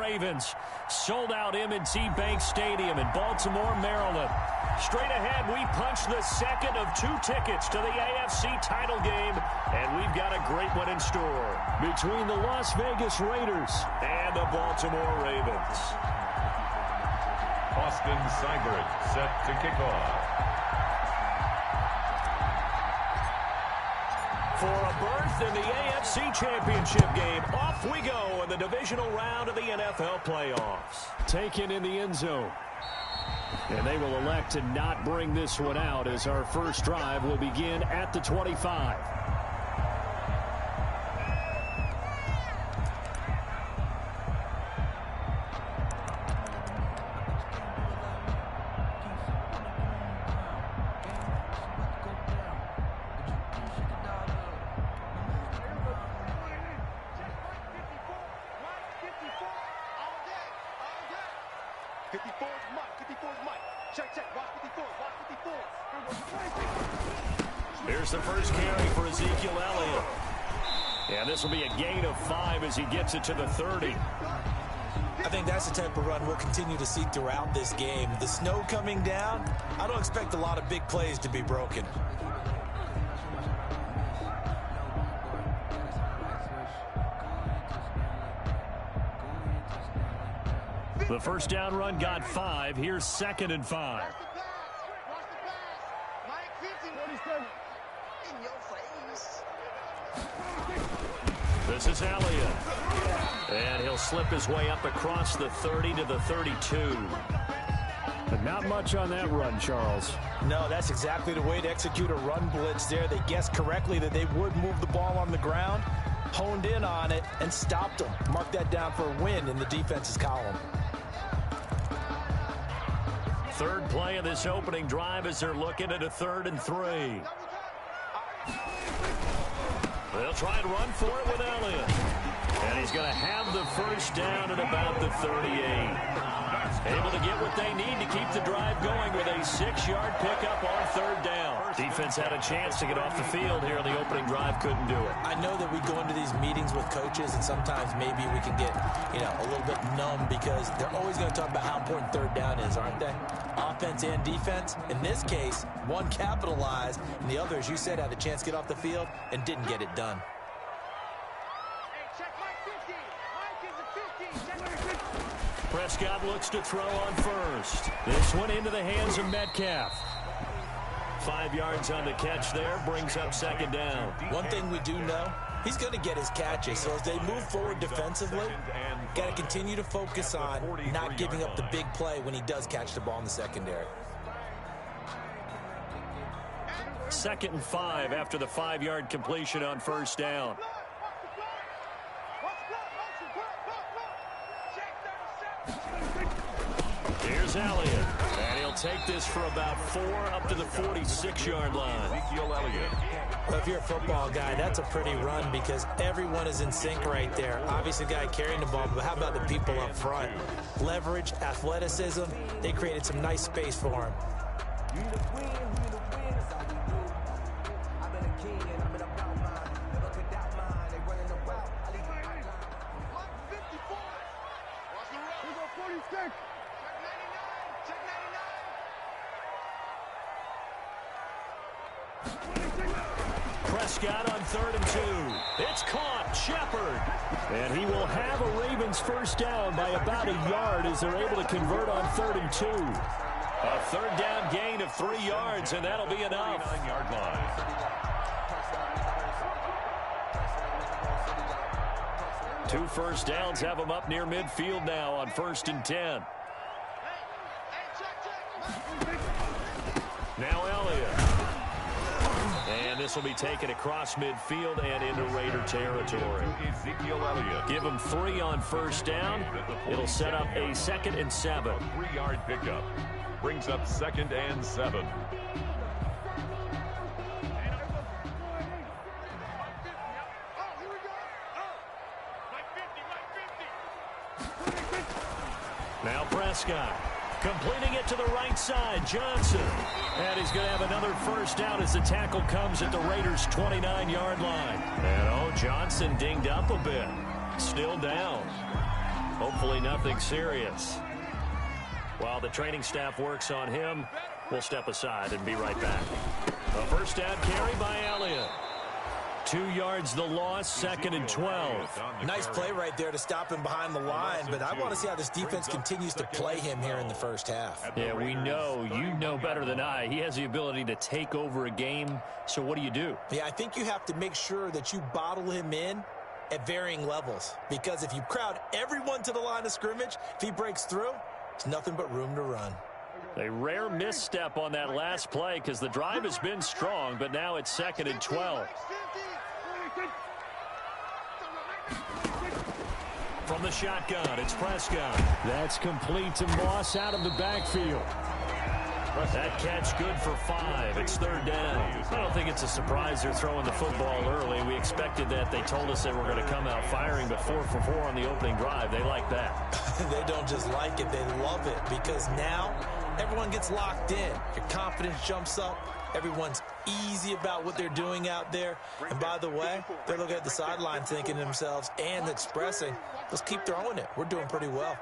Ravens. Sold out M&T Bank Stadium in Baltimore, Maryland. Straight ahead, we punch the second of 2 tickets to the AFC title game, and we've got a great one in store between the Las Vegas Raiders and the Baltimore Ravens. Austin Seibert set to kick off. For a berth in the AFC Championship game, off we go in the divisional round of the NFL playoffs. Taken in the end zone. And they will elect to not bring this one out as our first drive will begin at the 25. Here's the first carry for Ezekiel Elliott. And this will be a gain of 5 as he gets it to the 30. I think that's the type of run we'll continue to see throughout this game. The snow coming down, I don't expect a lot of big plays to be broken. The first down run got 5. Here's 2nd and 5. This is Elliott. And he'll slip his way up across the 30 to the 32. But not much on that run, Charles. No, that's exactly the way to execute a run blitz there. They guessed correctly that they would move the ball on the ground, honed in on it, and stopped them. Mark that down for a win in the defense's column. Third play of this opening drive as they're looking at a 3rd and 3. They'll try and run for it with Elliott. And he's going to have the first down at about the 38. Able to get what they need to keep the drive going with a 6-yard pickup on 3rd down. Defense had a chance to get off the field here in the opening drive, couldn't do it. I know that we go into these meetings with coaches, and sometimes maybe we can get, a little bit numb because they're always going to talk about how important 3rd down is, aren't they? Offense and defense. In this case, one capitalized, and the other, as you said, had a chance to get off the field and didn't get it done. Prescott looks to throw on first. This one into the hands of Metcalf. 5 yards on the catch there, brings up 2nd down. One thing we do know, he's going to get his catches. So as they move forward defensively, got to continue to focus on not giving up the big play when he does catch the ball in the secondary. 2nd and 5 after the 5-yard completion on first down. Here's Elliott, and he'll take this for about 4 up to the 46-yard line. Ezekiel Elliott. Well, if you're a football guy, that's a pretty run because everyone is in sync right there. Obviously, the guy carrying the ball, but how about the people up front? Leverage, athleticism, they created some nice space for him. Prescott on 3rd and 2. It's caught. Shepard. And he will have a Ravens first down by about a yard as they're able to convert on 3rd and 2. A 3rd down gain of 3 yards, and that'll be enough. 39-yard line. Two first downs have them up near midfield now on 1st and 10. Now Elliott. And this will be taken across midfield and into Raider territory. Ezekiel Elliott. Give him 3 on first down. It'll set up a 2nd and 7. A 3-yard pickup. Brings up 2nd and 7. Now Prescott. Completing it to the right side, Johnson. And he's going to have another first down as the tackle comes at the Raiders' 29-yard line. And, Johnson dinged up a bit. Still down. Hopefully nothing serious. While the training staff works on him, we'll step aside and be right back. A first down carry by Elliott. 2 yards the loss, 2nd and 12. Nice play right there to stop him behind the line, but I want to see how this defense continues to play him here in the first half. Yeah, we know. You know better than I. He has the ability to take over a game, so what do you do? Yeah, I think you have to make sure that you bottle him in at varying levels, because if you crowd everyone to the line of scrimmage, if he breaks through, it's nothing but room to run. A rare misstep on that last play because the drive has been strong, but now it's 2nd and 12. From the shotgun, it's Prescott. That's complete to Moss out of the backfield. That catch good for 5. It's 3rd down. I don't think it's a surprise they're throwing the football early. We expected that. They told us they were going to come out firing, but 4 for 4 on the opening drive. They like that. They don't just like it, they love it, because now everyone gets locked in. Your confidence jumps up. Everyone's easy about what they're doing out there. And by the way, they're looking at the sideline thinking to themselves and expressing, let's keep throwing it. We're doing pretty well.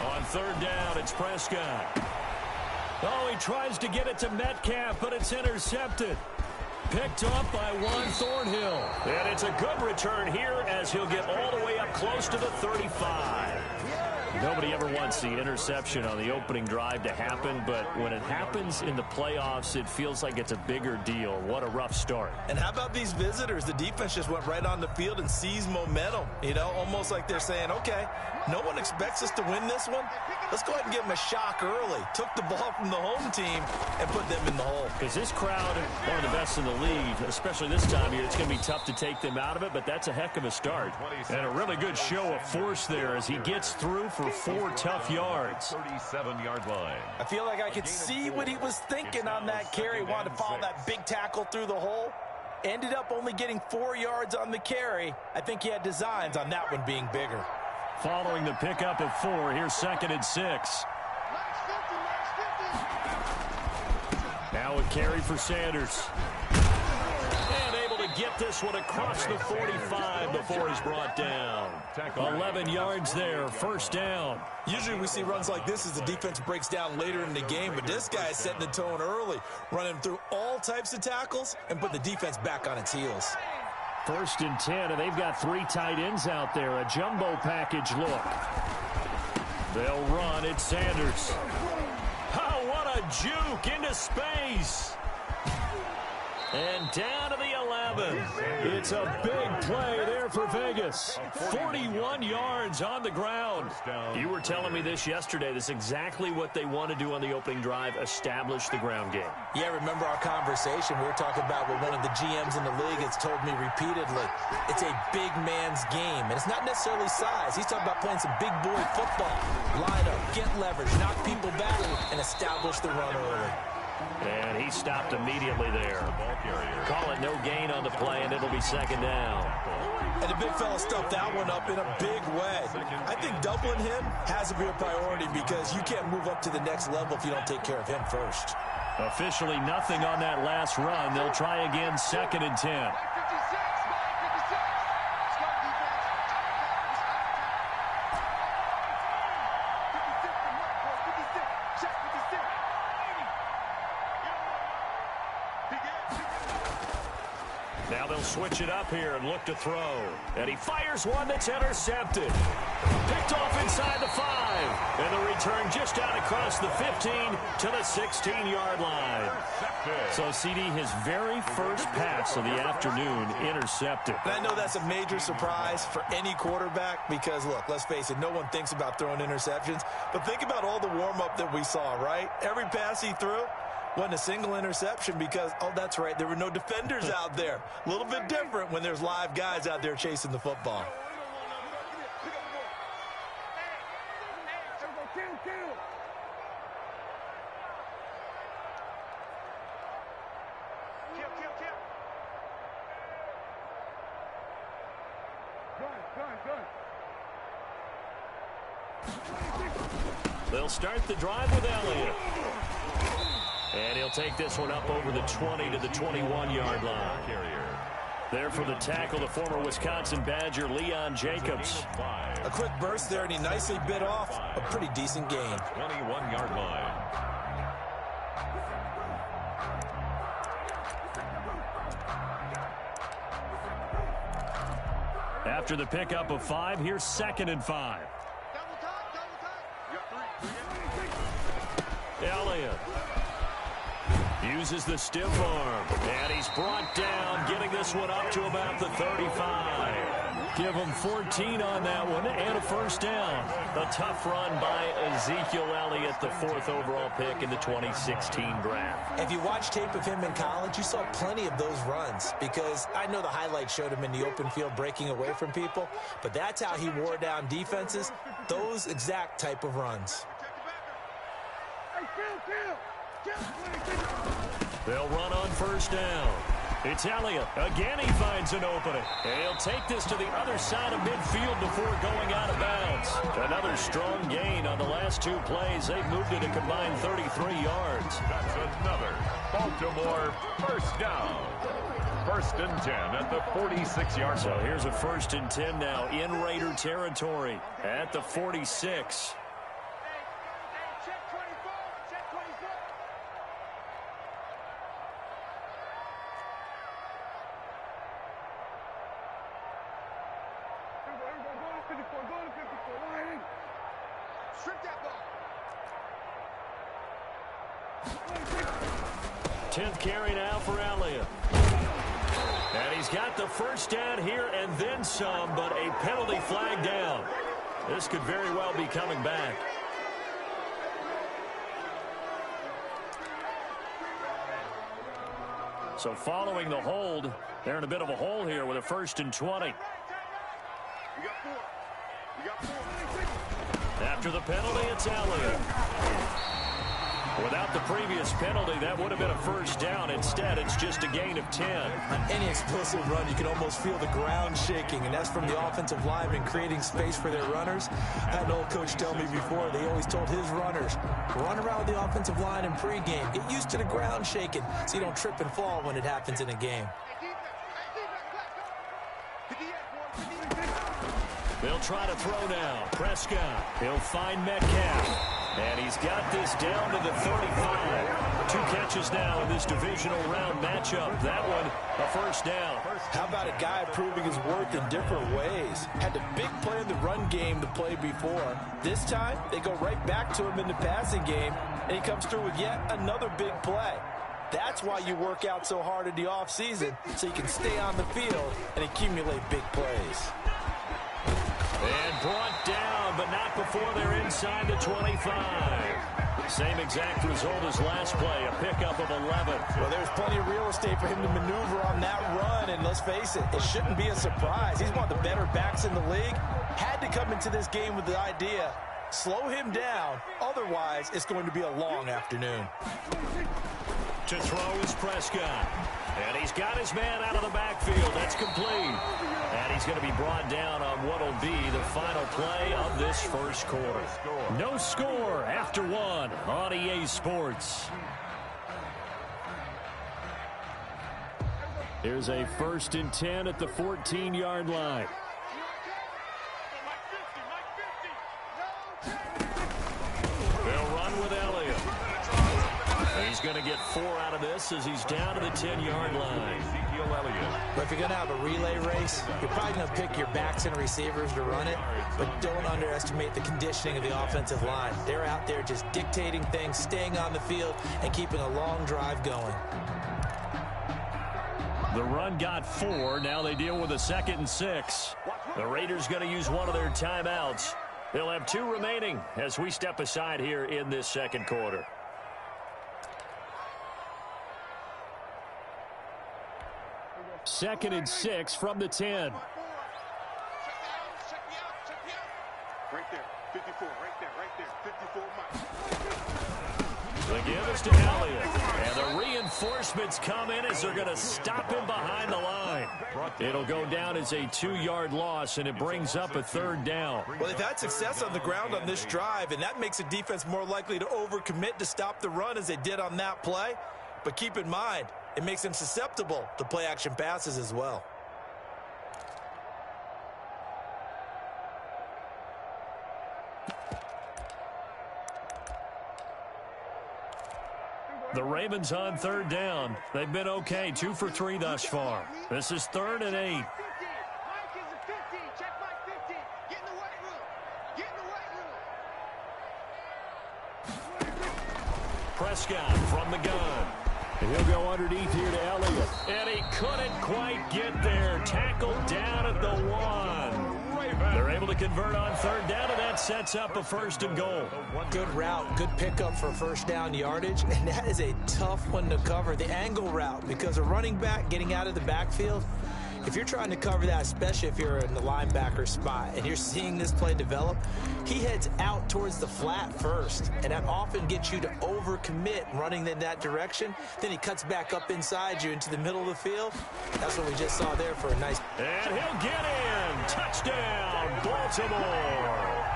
On 3rd down, it's Prescott. Oh, he tries to get it to Metcalf, but it's intercepted. Picked up by Juan Thornhill. And it's a good return here as he'll get all the way up close to the 35. Nobody ever wants the interception on the opening drive to happen, but when it happens in the playoffs, it feels like it's a bigger deal. What a rough start. And how about these visitors? The defense just went right on the field and seized momentum. You know, almost like they're saying, okay, no one expects us to win this one. Let's go ahead and give them a shock early. Took the ball from the home team and put them in the hole. Because this crowd, one of the best in the league, especially this time of year, it's going to be tough to take them out of it, but that's a heck of a start. And a really good show of force there as he gets through for 4 tough yards. 37-yard line. I feel like I could see what he was thinking on that carry. Wanted to follow that big tackle through the hole. Ended up only getting 4 yards on the carry. I think he had designs on that one being bigger. Following the pickup of 4, here's 2nd and 6. Now a carry for Sanders. And able to get this one across the 45 before he's brought down. 11 yards there, 1st down. Usually we see runs like this as the defense breaks down later in the game, but this guy is setting the tone early, running through all types of tackles and put the defense back on its heels. 1st and 10, and they've got 3 tight ends out there. A jumbo package look. They'll run. It's Sanders. Oh, what a juke into space. And down to the 11. It's a big play there for Vegas. 41 yards on the ground. You were telling me this yesterday. This is exactly what they want to do on the opening drive, establish the ground game. Yeah, remember our conversation? We were talking about what one of the GMs in the league has told me repeatedly. It's a big man's game, and it's not necessarily size. He's talking about playing some big boy football. Line up, get leverage, knock people back, and establish the run early. And he stopped immediately there. Call it no gain on the play, and it'll be 2nd down. And the big fella stuffed that one up in a big way. I think doubling him has to be a priority because you can't move up to the next level if you don't take care of him first. Officially nothing on that last run. They'll try again, 2nd and 10. Now they'll switch it up here and look to throw. And he fires one that's intercepted. Picked off inside the 5. And the return just out across the 15 to the 16-yard line. So, CD, his very first pass of the afternoon intercepted. And I know that's a major surprise for any quarterback because, look, let's face it, no one thinks about throwing interceptions. But think about all the warm-up that we saw, right? Every pass he threw wasn't a single interception because, oh, that's right, there were no defenders out there. A little bit different when there's live guys out there chasing the football. They'll start the drive with Elliott. And he'll take this one up over the 20 to the 21-yard line. There for the tackle, the former Wisconsin Badger, Leon Jacobs. A quick burst there, and he nicely bit off a pretty decent gain. 21-yard line. After the pickup of 5, here's 2nd and 5. Elliott uses the stiff arm, and he's brought down, getting this one up to about the 35. Give him 14 on that one and a first down. A tough run by Ezekiel Elliott, the 4th overall pick in the 2016 draft. If you watch tape of him in college, you saw plenty of those runs, because I know the highlights showed him in the open field breaking away from people, but that's how he wore down defenses, those exact type of runs. They'll run on first down. It's Elliott. Again, he finds an opening. He'll take this to the other side of midfield before going out of bounds. Another strong gain on the last 2 plays. They've moved it a combined 33 yards. That's another Baltimore first down. 1st and 10 at the 46-yard line. So here's a 1st and 10 now in Raider territory at the 46. Carry now for Elliott. And he's got the first down here and then some, but a penalty flag down. This could very well be coming back. So following the hold, they're in a bit of a hole here with a 1st and 20. After the penalty, it's Elliott. Without the previous penalty, that would have been a first down. Instead, it's just a gain of 10. On any explosive run, you can almost feel the ground shaking, and that's from the offensive linemen creating space for their runners. I had an old coach tell me before, they always told his runners, run around the offensive line in pregame. Get used to the ground shaking so you don't trip and fall when it happens in a game. They'll try to throw now. Prescott. He'll find Metcalf. And he's got this down to the 35. 2 catches now in this divisional round matchup. That one, a first down. How about a guy proving his worth in different ways? Had the big play in the run game the play before. This time, they go right back to him in the passing game, and he comes through with yet another big play. That's why you work out so hard in the offseason, so you can stay on the field and accumulate big plays. And brought down, but not before they're inside the 25. Same exact result as last play, a pickup of 11. Well, there's plenty of real estate for him to maneuver on that run, and let's face it, it shouldn't be a surprise. He's one of the better backs in the league. Had to come into this game with the idea, slow him down, otherwise it's going to be a long afternoon. To throw is Prescott. And he's got his man out of the backfield. That's complete. And he's going to be brought down on what will be the final play of this first quarter. No score after 1 on EA Sports. Here's a 1st and 10 at the 14-yard line. They'll run with Elliott. He's going to get 4 out of this as he's down to the 10-yard line. Ezekiel Elliott. But if you're going to have a relay race, you're probably going to pick your backs and receivers to run it, but don't underestimate the conditioning of the offensive line. They're out there just dictating things, staying on the field, and keeping a long drive going. The run got 4. Now they deal with a 2nd and 6. The Raiders going to use one of their timeouts. They'll have 2 remaining as we step aside here in this second quarter. Second and 6 from the 10. Right there, 54, right there, 54 Mike. The give is to Elliott. And the reinforcements come in as they're going to stop him behind the line. It'll go down as a 2-yard loss, and it brings up a 3rd down. Well, they've had success on the ground on this drive, and that makes a defense more likely to overcommit to stop the run as they did on that play. But keep in mind, it makes them susceptible to play-action passes as well. The Ravens on 3rd down. They've been okay, 2 for 3 thus far. This is 3rd and 8. Prescott from the gun. And he'll go underneath here to Elliott. And he couldn't quite get there. Tackled down at the 1. They're able to convert on 3rd down, and that sets up a 1st and goal. Good route, good pickup for 1st down yardage, and that is a tough one to cover, the angle route, because a running back getting out of the backfield, if you're trying to cover that, especially if you're in the linebacker spot and you're seeing this play develop, he heads out towards the flat first, and that often gets you to overcommit running in that direction. Then he cuts back up inside you into the middle of the field. That's what we just saw there for a nice... And he'll get in. Touchdown, Baltimore.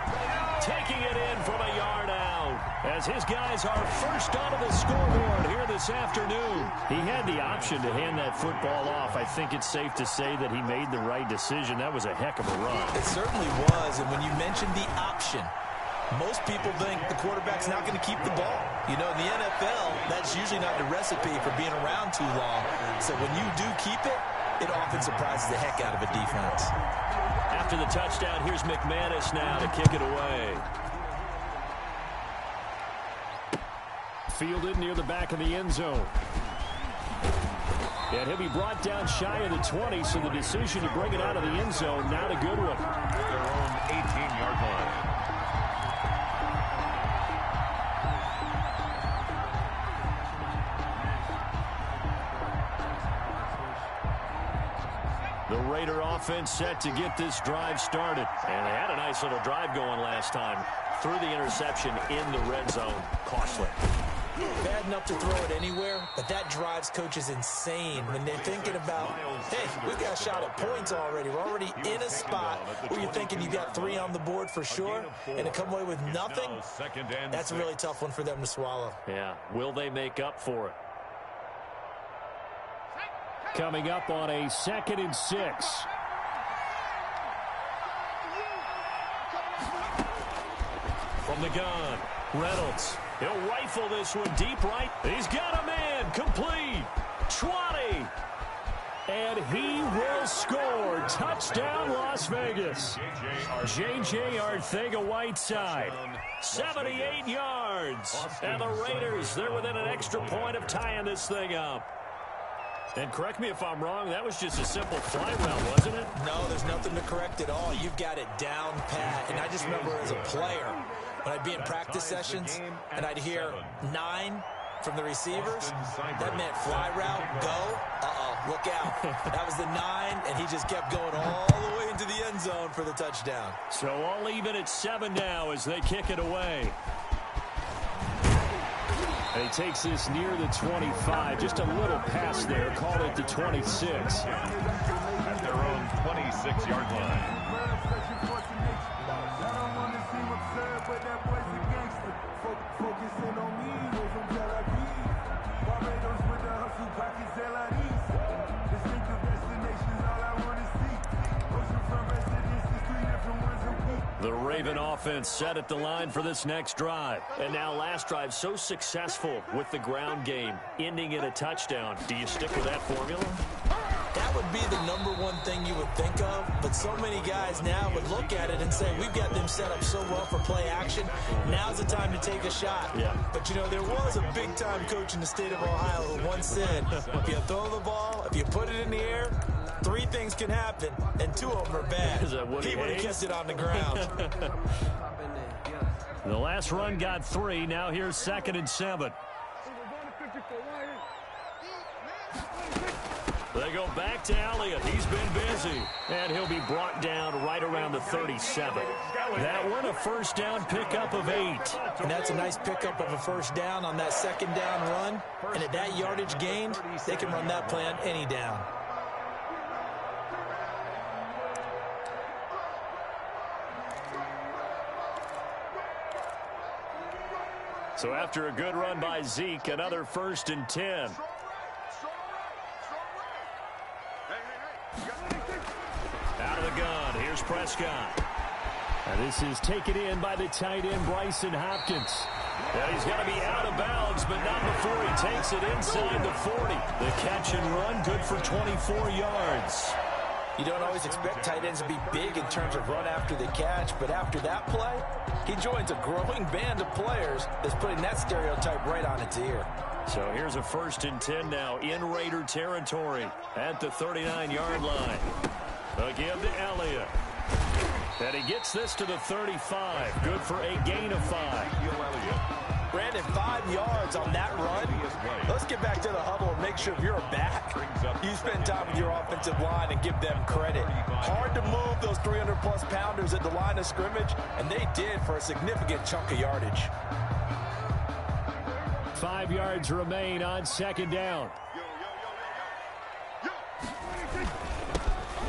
Taking it in from a yard out as his guys are first onto the scoreboard here this afternoon. He had the option to hand that football off. I think it's safe to say that he made the right decision. That was a heck of a run. It certainly was, and when you mentioned the option, most people think the quarterback's not going to keep the ball. You know, in the NFL, that's usually not the recipe for being around too long. So when you do keep it, it often surprises the heck out of a defense. After the touchdown, here's McManus now to kick it away. Fielded near the back of the end zone. And he'll be brought down shy of the 20, so the decision to bring it out of the end zone, not a good one. Their own 18-yard line. The Raider offense set to get this drive started. And they had a nice little drive going last time. Threw the interception in the red zone. Costly. Bad enough to throw it anywhere, but that drives coaches insane when they're thinking about, hey, we've got a shot at points already. We're already in a spot where you're thinking you got 3 on the board for sure, and to come away with nothing, that's a really tough one for them to swallow. Yeah, will they make up for it? Coming up on a 2nd and 6. From the gun, Reynolds. He'll rifle this one deep right. He's got a man. Complete. 20. And he will score. Touchdown, Las Vegas. J.J. Arcega-Whiteside. 78 yards. And the Raiders, they're within an extra point of tying this thing up. And correct me if I'm wrong, that was just a simple fly route, wasn't it? No, there's nothing to correct at all. You've got it down pat. And I just remember as a player, when I'd be in practice sessions and I'd hear 9 from the receivers, that meant fly route, go, look out. That was the 9, and he just kept going all the way into the end zone for the touchdown. So all even at 7 now as they kick it away. And he takes this near the 25, just a little pass there, called it the 26. At their own 26-yard line. The Raven offense set at the line for this next drive. And now last drive so successful with the ground game, ending in a touchdown. Do you stick with that formula? That would be the #1 thing you would think of, but so many guys now would look at it and say, we've got them set up so well for play action. Now's the time to take a shot. Yeah. But, you know, there was a big-time coach in the state of Ohio who once said, if you throw the ball, if you put it in the air, 3 things can happen, and 2 of them are bad. Is that Woody He would have Hayes? kissed it on the ground. The last run got 3. Now here's 2nd and 7. They go back to Elliott. He's been busy. And he'll be brought down right around the 37. That one, a first down pickup of 8. And that's a nice pickup of a first down on that second down run. And at that yardage gained, they can run that play on any down. So after a good run by Zeke, another 1st and 10. Out of the gun, here's Prescott. And this is taken in by the tight end, Bryson Hopkins. And he's going to be out of bounds, but not before he takes it inside the 40. The catch and run, good for 24 yards. You don't always expect tight ends to be big in terms of run after the catch, but after that play, he joins a growing band of players that's putting that stereotype right on its ear. So here's a 1st and 10 now in Raider territory at the 39-yard line. Again to Elliott. And he gets this to the 35. Good for a gain of 5. Brandon, 5 yards on that run. Let's get back to the huddle and make sure if you're back, you spend time with your offensive line and give them credit. Hard to move those 300-plus pounders at the line of scrimmage, and they did for a significant chunk of yardage. 5 yards remain on 2nd down.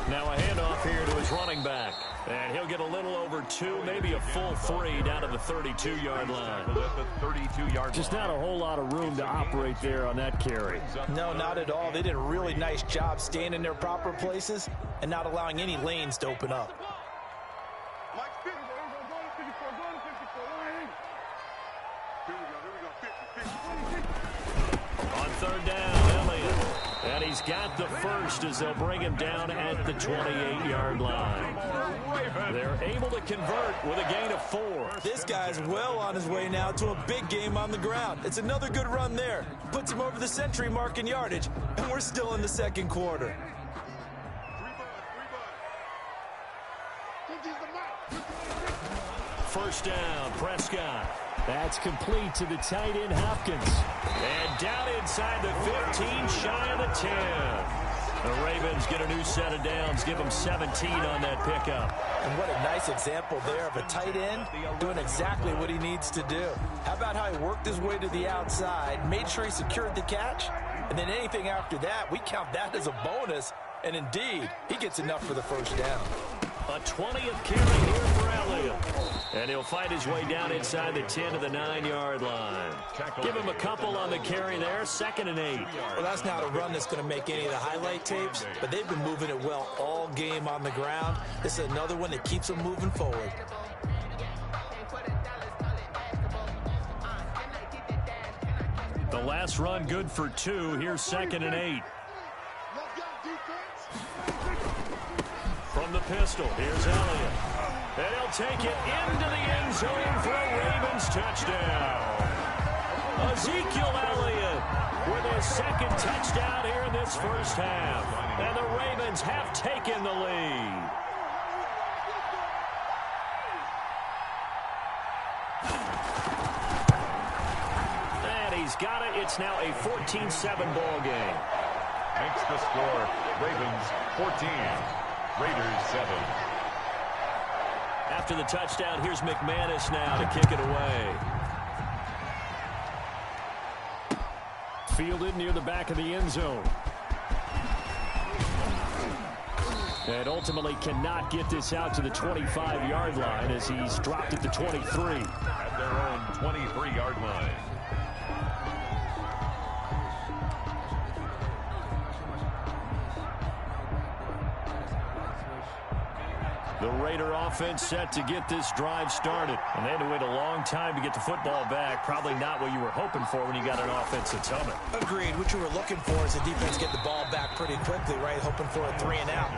Now a handoff here to his running back. And he'll get a little over 2, maybe a full 3 down to the 32-yard line. Just not a whole lot of room to operate there on that carry. No, not at all. They did a really nice job staying in their proper places and not allowing any lanes to open up. On 3rd down, Elliott. And he's got the first as they'll bring him down at the 28-yard line. They're able to convert with a gain of 4. This guy's well on his way now to a big game on the ground. It's another good run there. Puts him over the century mark in yardage, and we're still in the 2nd quarter. First down, Prescott. That's complete to the tight end, Hopkins. And down inside the 15, shy of the 10. The Ravens get a new set of downs, give them 17 on that pickup. And what a nice example there of a tight end doing exactly what he needs to do. How about how he worked his way to the outside, made sure he secured the catch, and then anything after that, we count that as a bonus. And indeed, he gets enough for the first down. A 20th carry here for Elliott. And he'll fight his way down inside the 10 to the 9-yard line. Give him a couple on the carry there, 2nd and 8. Well, that's not a run that's going to make any of the highlight tapes, but they've been moving it well all game on the ground. This is another one that keeps them moving forward. The last run good for 2. Here's 2nd and 8. From the pistol, here's Elliott. And he'll take it into the end zone for a Ravens touchdown. Ezekiel Elliott with his 2nd touchdown here in this first half. And the Ravens have taken the lead. And he's got it. It's now a 14-7 ball game. Makes the score Ravens 14, Raiders 7. After the touchdown, here's McManus now to kick it away. Fielded near the back of the end zone. And ultimately cannot get this out to the 25-yard line as he's dropped at the 23. At their own 23-yard line. The Raider offense set to get this drive started. And they had to wait a long time to get the football back. Probably not what you were hoping for when you got an offense that's humming. Agreed. What you were looking for is the defense get the ball back pretty quickly, right? Hoping for a 3 and out.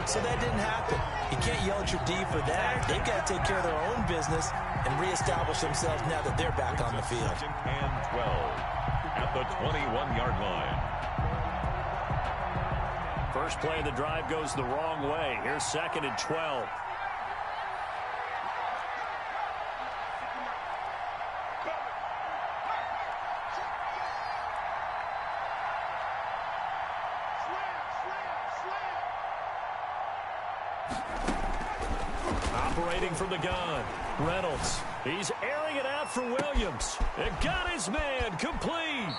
So that didn't happen. You can't yell at your D for that. They've got to take care of their own business and reestablish themselves now that they're back on the field. And 12 at the 21-yard line. First play of the drive goes the wrong way. Here's 2nd and 12. separating from the gun. Reynolds, he's airing it out for Williams. It got his man complete.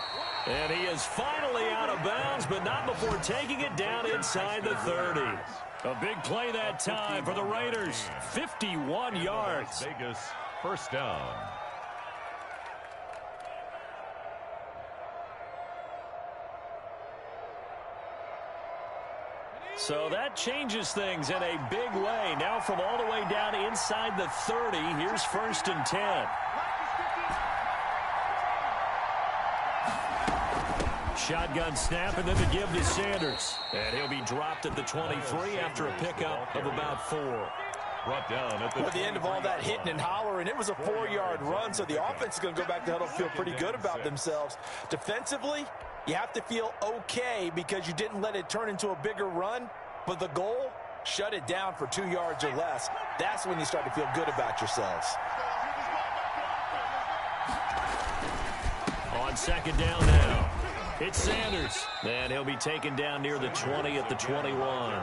And he is finally out of bounds, but not before taking it down inside the 30. A big play that time for the Raiders. 51 yards. Vegas, first down. So that changes things in a big way. Now from all the way down inside the 30, here's 1st and 10. Shotgun snap, and then the give to Sanders. And he'll be dropped at the 23 after a pickup of about 4. Brought down at the end of all that hitting and hollering, it was a 4-yard run, so the offense is going to go back to huddle, feel pretty good about themselves. Defensively, you have to feel okay because you didn't let it turn into a bigger run, but the goal, shut it down for 2 yards or less. That's when you start to feel good about yourselves. On 2nd down now, it's Sanders. And he'll be taken down near the 20 at the 21.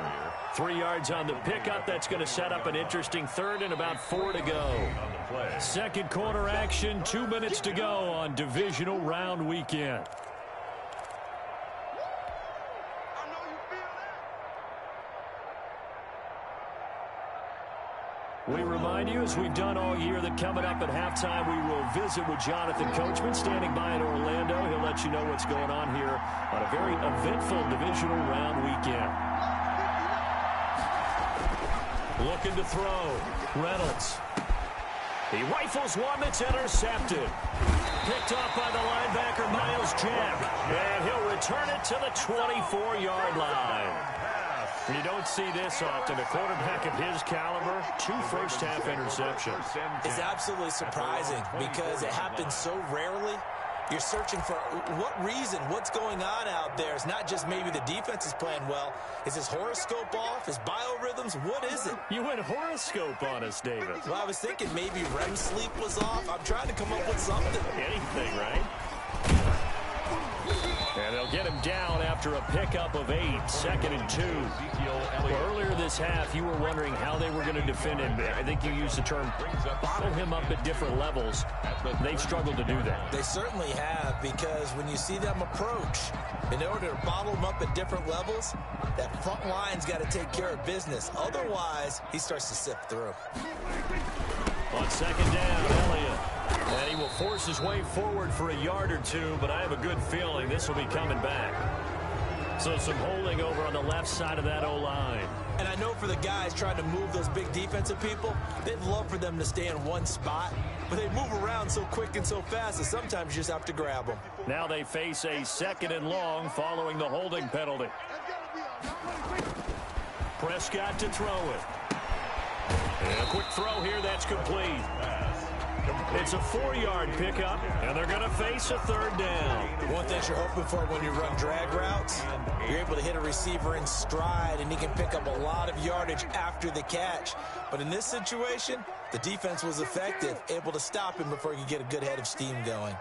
3 yards on the pickup. That's going to set up an interesting 3rd and about 4 to go. Second quarter action, 2 minutes to go on divisional round weekend. We remind you, as we've done all year, that coming up at halftime, we will visit with Jonathan Coachman standing by in Orlando. He'll let you know what's going on here on a very eventful divisional round weekend. Looking to throw. Reynolds. He rifles one that's intercepted. Picked off by the linebacker, Miles Jack. And he'll return it to the 24-yard line. You don't see this often. A quarterback of his caliber, 2 first-half interceptions. It's absolutely surprising because it happens so rarely. You're searching for what reason, what's going on out there. It's not just maybe the defense is playing well. Is his horoscope off? His biorhythms? What is it? You went horoscope on us, David. Well, I was thinking maybe REM sleep was off. I'm trying to come up with something. Anything, right? And they'll get him down after a pickup of 8, 2nd and 2. Well, earlier this half, you were wondering how they were going to defend him. I think you used the term bottle him up at different levels. They've struggled to do that. They certainly have, because when you see them approach, in order to bottle him up at different levels, that front line's got to take care of business. Otherwise, he starts to sift through. On 2nd down, Elliott. And he will force his way forward for a yard or 2, but I have a good feeling this will be coming back. So some holding over on the left side of that O-line. And I know for the guys trying to move those big defensive people, they'd love for them to stay in one spot, but they move around so quick and so fast that sometimes you just have to grab them. Now they face a 2nd and long following the holding penalty. Prescott to throw it. And a quick throw here, that's complete. It's a 4-yard pickup, and they're going to face a 3rd down. One thing you're hoping for when you run drag routes, you're able to hit a receiver in stride, and he can pick up a lot of yardage after the catch. But in this situation, the defense was effective, able to stop him before he could get a good head of steam going.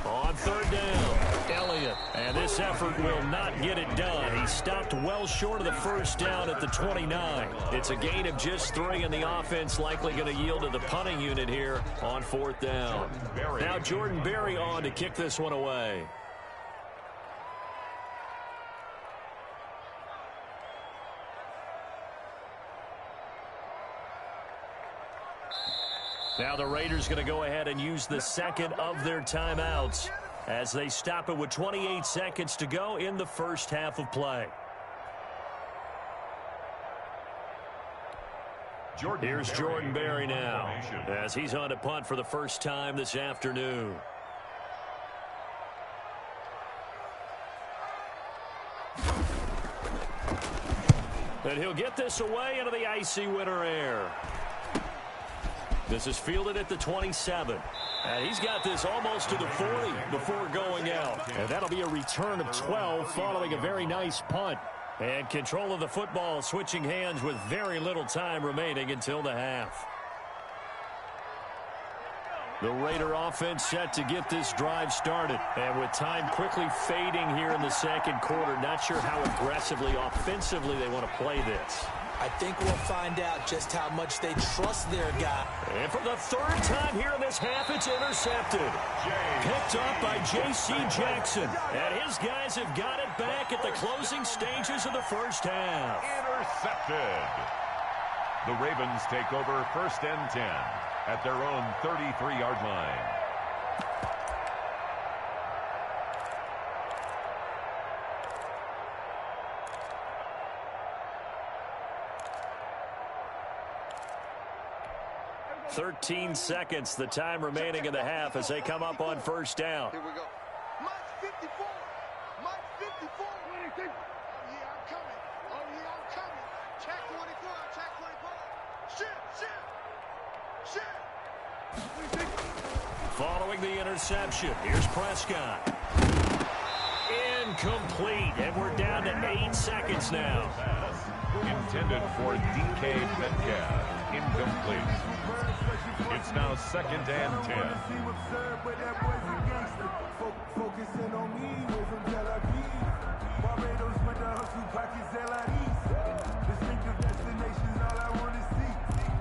On 3rd down, Elliott. And this effort will not get it done. He stopped well short of the 1st down at the 29. It's a gain of just 3, and the offense likely going to yield to the punting unit here on 4th down. Now Jordan Berry on to kick this one away. Now the Raiders going to go ahead and use the 2nd of their timeouts as they stop it with 28 seconds to go in the first half of play. Here's Jordan Berry now as he's on to punt for the first time this afternoon. And he'll get this away into the icy winter air. This is fielded at the 27. And he's got this almost to the 40 before going out. And that'll be a return of 12 following a very nice punt. And control of the football switching hands with very little time remaining until the half. The Raider offense set to get this drive started. And with time quickly fading here in the second quarter, not sure how aggressively, offensively they want to play this. I think we'll find out just how much they trust their guy. And for the third time here in this half, it's intercepted. Picked up by J.C. Jackson. And his guys have got it back at the closing stages of the first half. Intercepted. The Ravens take over 1st and 10 at their own 33-yard line. "13 seconds, the time remaining in the half as they come up on first down. Here we go. Mike 54. Mike 54. Oh, yeah, I'm coming. Oh, yeah, I'm coming. Check 24. Check 24. Shit. Following the interception, here's Prescott. Incomplete, and we're down to 8 seconds now. Intended for DK Metcalf. Incomplete. It's now 2nd and 10. Focusing on me, way from Tel Aviv. Barbados with the hustle pockets, LIDs. Distinctive destinations, all I want to see.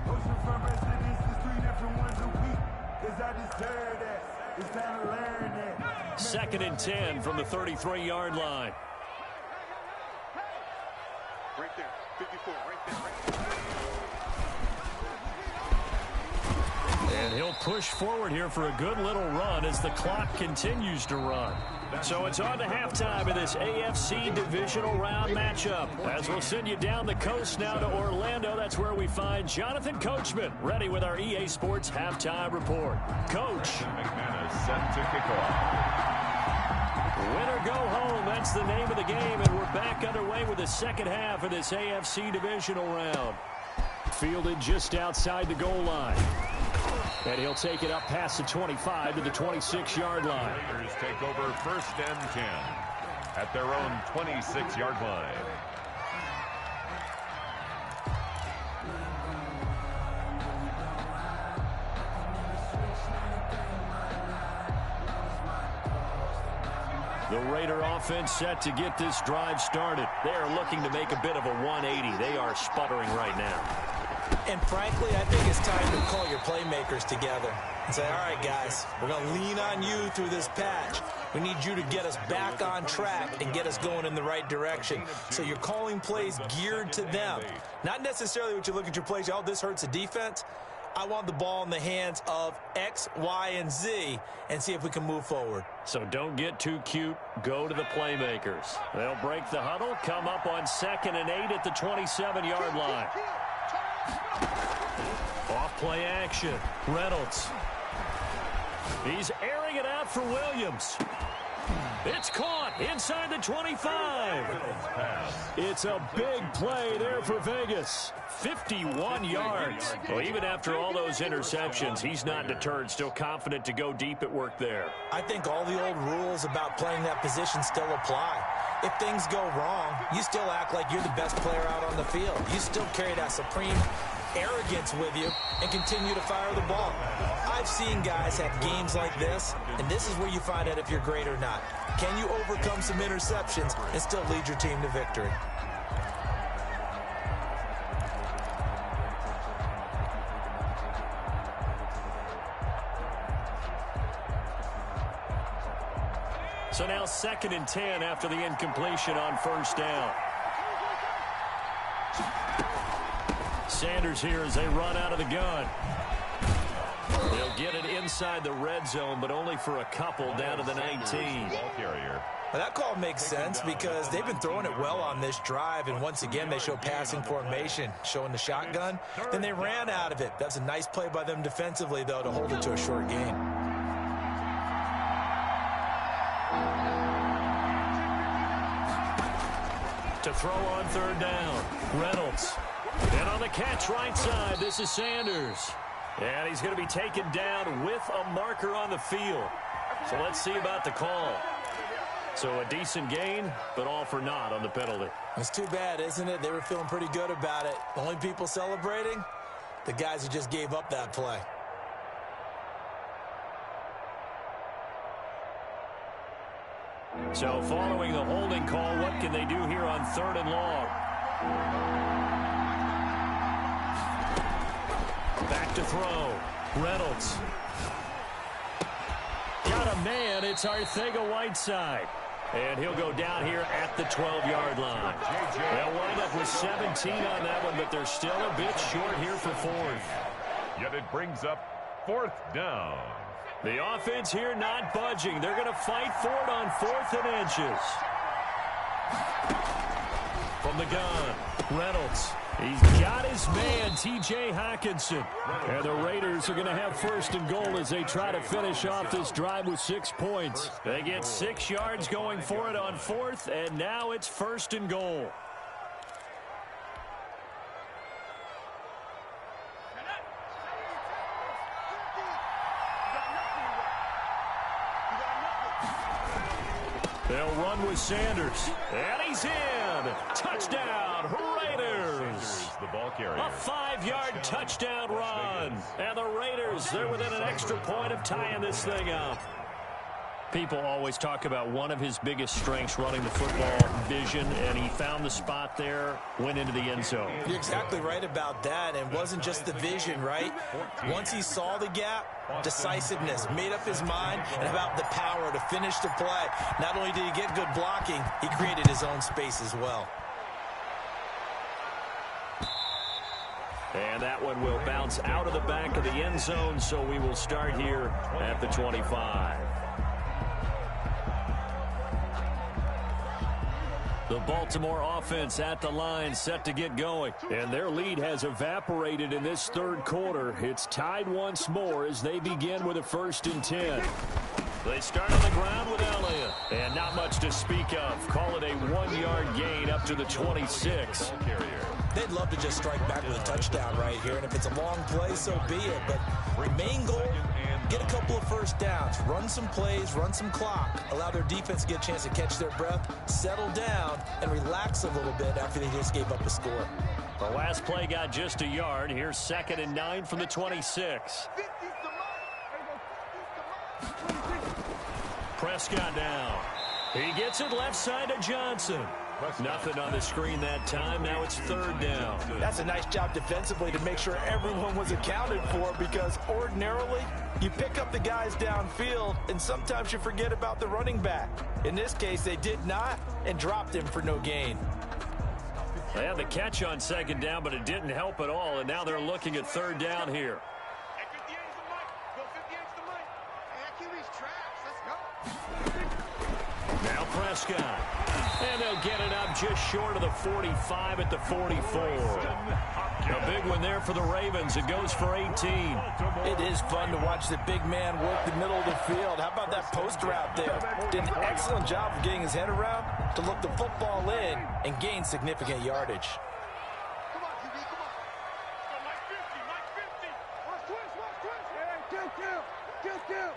Oceanfront residences, 3 different ones a week. Cause I deserve that. It's time to learn that. 2nd and 10 from the 33-yard line. Right there. 54. Right there. And he'll push forward here for a good little run as the clock continues to run. So it's on to halftime of this AFC divisional round matchup. As we'll send you down the coast now to Orlando, that's where we find Jonathan Coachman, ready with our EA Sports halftime report. Coach. McManus set to kick off. Win or go home, that's the name of the game, and we're back underway with the second half of this AFC divisional round. Fielded just outside the goal line. And he'll take it up past the 25 to the 26-yard line. Raiders take over 1st and 10 at their own 26-yard line. The Raider offense set to get this drive started. They are looking to make a bit of a 180. They are sputtering right now. And frankly, I think it's time to call your playmakers together and say, all right, guys, we're going to lean on you through this patch. We need you to get us back on track and get us going in the right direction. So you're calling plays geared to them. Not necessarily what you look at your plays, oh, this hurts the defense. I want the ball in the hands of X, Y, and Z and see if we can move forward. So don't get too cute. Go to the playmakers. They'll break the huddle, come up on 2nd and 8 at the 27-yard line. Off play action. Reynolds. He's airing it out for Williams. It's caught inside the 25. It's a big play there for Vegas. 51 yards. Well, even after all those interceptions, he's not deterred, still confident to go deep at work there. I think all the old rules about playing that position still apply. If things go wrong, you still act like you're the best player out on the field. You still carry that supreme arrogance with you and continue to fire the ball. I've seen guys have games like this, and this is where you find out if you're great or not. Can you overcome some interceptions and still lead your team to victory? So now 2nd and 10 after the incompletion on first down. Sanders here as they run out of the gun. They'll get it inside the red zone, but only for a couple down to the 19. Ball carrier. Well, that call makes sense because they've been throwing it well on this drive, and once again they show passing formation, showing the shotgun. Then they ran out of it. That's a nice play by them defensively, though, to hold it to a short gain. To throw on third down, Reynolds. And on the catch right side, this is Sanders. And he's going to be taken down with a marker on the field. So let's see about the call. So a decent gain, but all for naught on the penalty. It's too bad, isn't it? They were feeling pretty good about it. The only people celebrating, the guys who just gave up that play. So following the holding call, what can they do here on 3rd and long? Back to throw. Reynolds. Got a man. It's Arcega-Whiteside. And he'll go down here at the 12-yard line. They'll wind up with 17 on that one, but they're still a bit short here for fourth. Yet it brings up fourth down. The offense here not budging. They're going to fight for it on 4th and inches. From the gun, Reynolds. He's got his man, T.J. Hockenson. And the Raiders are going to have 1st and goal as they try to finish off this drive with 6 points. They get 6 yards going for it on 4th, and now it's 1st and goal. They'll run with Sanders. And he's in. Touchdown, Raiders. The ball carrier. A 5-yard touchdown run. And the Raiders, they're within an extra point of tying this thing up. People always talk about one of his biggest strengths running the football, vision, and he found the spot there, went into the end zone. You're exactly right about that, and it wasn't just the vision, right? Once he saw the gap, decisiveness, made up his mind, and about the power to finish the play. Not only did he get good blocking, he created his own space as well. And that one will bounce out of the back of the end zone, so we will start here at the 25. The Baltimore offense at the line, set to get going. And their lead has evaporated in this 3rd quarter. It's tied once more as they begin with a 1st and 10. They start on the ground with Elliott. And not much to speak of. Call it a 1-yard gain up to the 26. They'd love to just strike back with a touchdown right here. And if it's a long play, so be it. But the main goal, get a couple of 1st downs, run some plays, run some clock, allow their defense to get a chance to catch their breath, settle down, and relax a little bit after they just gave up a score. The last play got just a yard. Here's 2nd and 9 from the 26. Prescott down. He gets it left side to Johnson. Nothing on the screen that time. Now it's 3rd down. That's a nice job defensively to make sure everyone was accounted for, because ordinarily you pick up the guys downfield and sometimes you forget about the running back. In this case, they did not and dropped him for no gain. They had the catch on 2nd down, but it didn't help at all, and now they're looking at 3rd down here. Now Prescott. And they'll get it up just short of the 45 at the 44. A big one there for the Ravens. It goes for 18. It is fun to watch the big man work the middle of the field. How about that post route there? Did an excellent job of getting his head around to look the football in and gain significant yardage. Come on, QB, come on. Mike 50, Mike 50. Watch twist. Kill.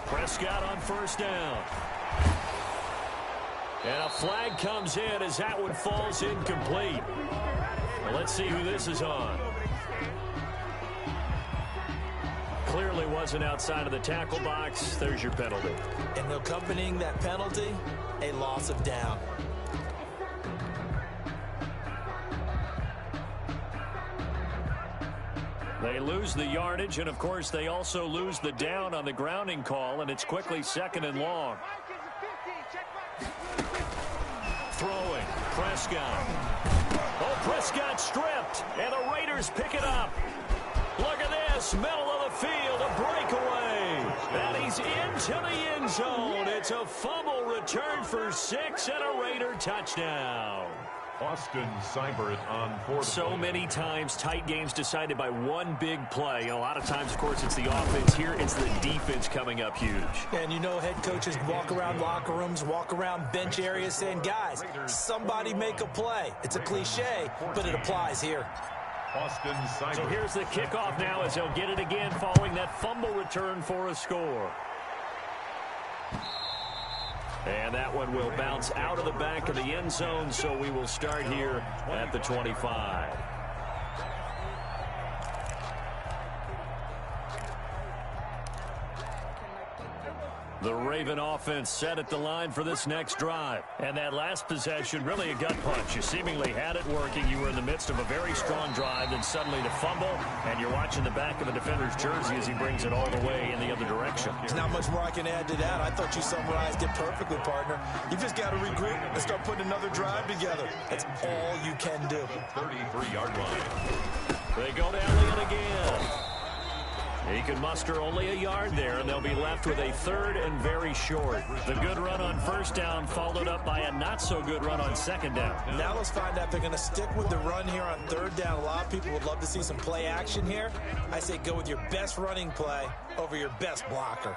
Prescott on 1st down. And a flag comes in as that one falls incomplete. Well, let's see who this is on. Clearly wasn't outside of the tackle box. There's your penalty. And accompanying that penalty, a loss of down. They lose the yardage, and of course they also lose the down on the grounding call, and it's quickly 2nd and long. Throwing, Prescott. Oh, Prescott stripped, and the Raiders pick it up. Look at this, middle of the field, a breakaway. And he's into the end zone. It's a fumble return for 6 and a Raider touchdown. Austin Seibert on 4th. So many times, tight games decided by one big play. A lot of times, of course, it's the offense. Here, it's the defense coming up huge. And you know, head coaches walk around locker rooms, walk around bench areas saying, guys, somebody make a play. It's a cliche, but it applies here. Austin Seibert. So here's the kickoff now as they'll get it again following that fumble return for a score. And that one will bounce out of the back of the end zone, so we will start here at the 25. The Raven offense set at the line for this next drive. And that last possession, really a gut punch. You seemingly had it working. You were in the midst of a very strong drive, then suddenly the fumble, and you're watching the back of the defender's jersey as he brings it all the way in the other direction. There's not much more I can add to that. I thought you summarized it perfectly, partner. You just got to regroup and start putting another drive together. That's all you can do. 33-yard line. They go to Elliott again. He can muster only a yard there, and they'll be left with a third and very short. The good run on first down followed up by a not-so-good run on second down. Now let's find out if they're going to stick with the run here on third down. A lot of people would love to see some play action here. I say go with your best running play over your best blocker.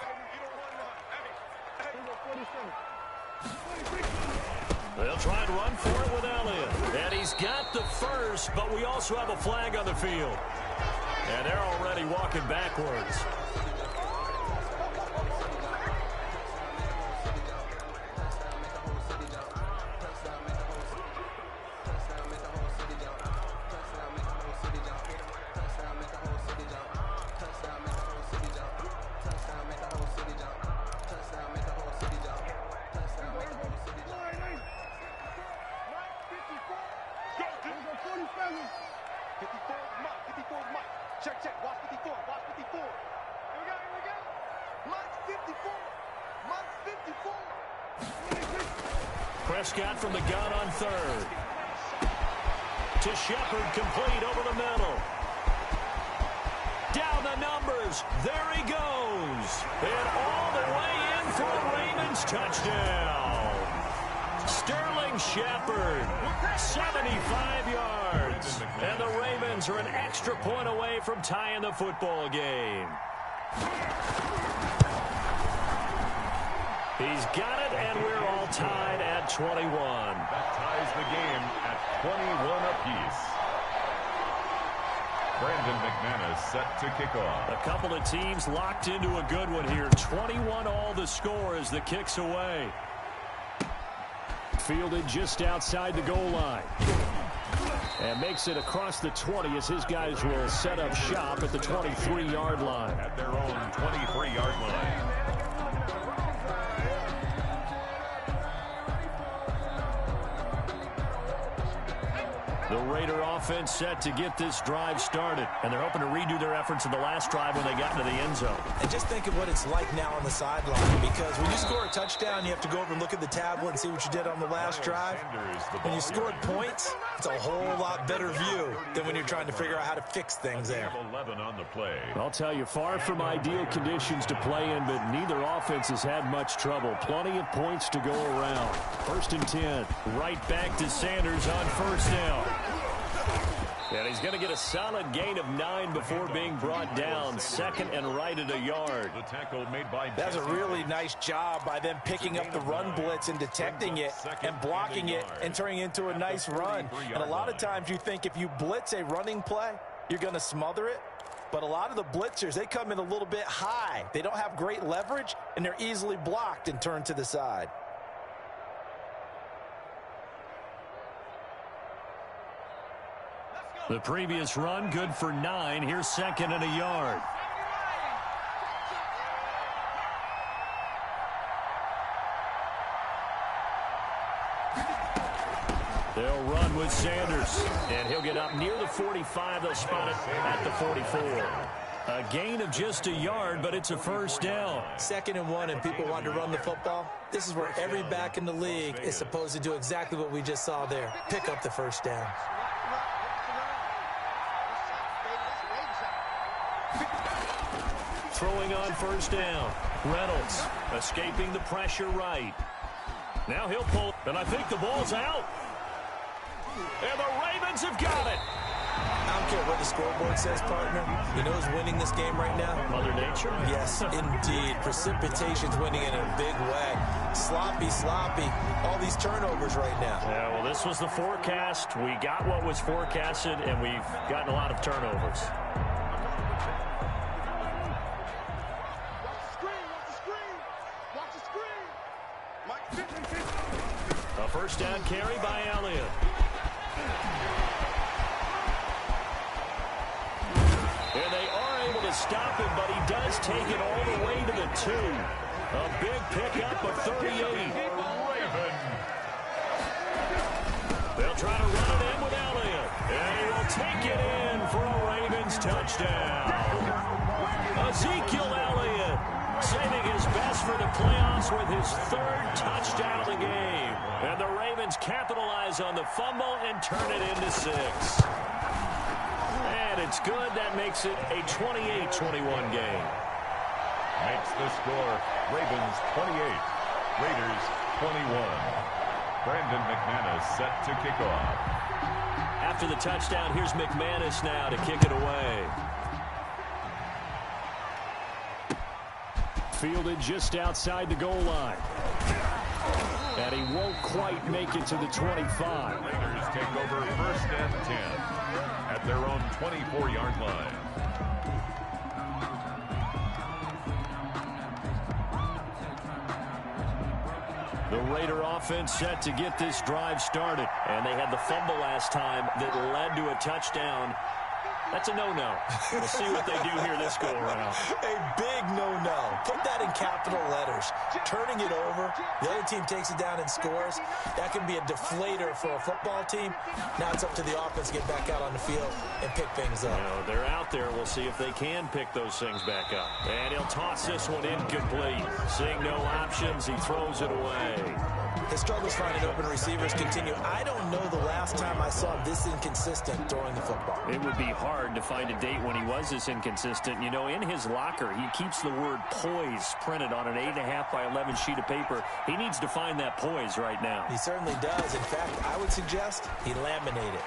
They'll try and run for it with Elliott. And he's got the first, but we also have a flag on the field. And they're already walking backwards. Check. Watch 54. Watch 54. Here we go. Mike's 54. Mike's 54. Prescott from the gun on third. To Shepard, complete over the middle. Down the numbers. There he goes. And all the way in for a Ravens touchdown. Sterling Shepard, 75 yards. And the Ravens are an extra point away from tying the football game. He's got it, and we're all tied at 21. That ties the game at 21 apiece. Brandon McManus set to kick off. A couple of teams locked into a good one here. 21 all the score as the kick's away. Fielded just outside the goal line. And makes it across the 20 as his guys will set up shop at the 23-yard line. At their own 23-yard line. The Raider offense set to get this drive started. And they're hoping to redo their efforts in the last drive when they got into the end zone. And just think of what it's like now on the sideline, because when you score a touchdown, you have to go over and look at the tablet and see what you did on the last drive. When you scored points, it's a whole lot better view than when you're trying to figure out how to fix things there. 11 on the play. I'll tell you, far from ideal conditions to play in, but neither offense has had much trouble. Plenty of points to go around. 1st and 10. Right back to Sanders on first down. And he's going to get a solid gain of 9 before being brought down. 2nd and right at a yard. The tackle made by That's a really nice job by them picking up the run blitz and detecting it and blocking it and turning it into a nice run. And a lot of times you think if you blitz a running play, you're going to smother it. But a lot of the blitzers, they come in a little bit high. They don't have great leverage, and they're easily blocked and turned to the side. The previous run, good for 9. Here's 2nd and a yard. They'll run with Sanders. And he'll get up near the 45. They'll spot it at the 44. A gain of just a yard, but it's a first down. 2nd and 1, and people want to run the football. This is where every back in the league is supposed to do exactly what we just saw there. Pick up the first down. Throwing on first down. Reynolds escaping the pressure right. Now he'll pull, and I think the ball's out. And the Ravens have got it. I don't care what the scoreboard says, partner. You know who's winning this game right now? Mother Nature? Yes, indeed. Precipitation's winning in a big way. Sloppy. All these turnovers right now. Yeah, well, this was the forecast. We got what was forecasted, and we've gotten a lot of turnovers. A first down carry by Elliott. And they are able to stop him, but he does take it all the way to the 2. A big pickup of 38. They'll try to run it in with Elliott. And he will take it in for a Ravens touchdown. Ezekiel Elliott saving his best for the playoffs with his third touchdown of the game. And the Ravens capitalize on the fumble and turn it into 6. And it's good. That makes it a 28-21 game. Makes the score Ravens 28, Raiders 21. Brandon McManus set to kick off. After the touchdown, here's McManus now to kick it away. Fielded just outside the goal line. And he won't quite make it to the 25. Raiders take over 1st and 10 at their own 24-yard line. The Raider offense set to get this drive started. And they had the fumble last time that led to a touchdown. That's a no-no. We'll see what they do here this go-around. A big no-no. Put that in capital letters. Turning it over, the other team takes it down and scores. That can be a deflator for a football team. Now it's up to the offense to get back out on the field and pick things up. You know, they're out there. We'll see if they can pick those things back up. And he'll toss this one incomplete. Seeing no options, he throws it away. His struggles finding open receivers continue. I don't know the last time I saw him this inconsistent throwing the football. It would be hard to find a date when he was this inconsistent. You know, in his locker, he keeps the word poise printed on an 8.5 by 11 sheet of paper. He needs to find that poise right now. He certainly does. In fact, I would suggest he laminate it.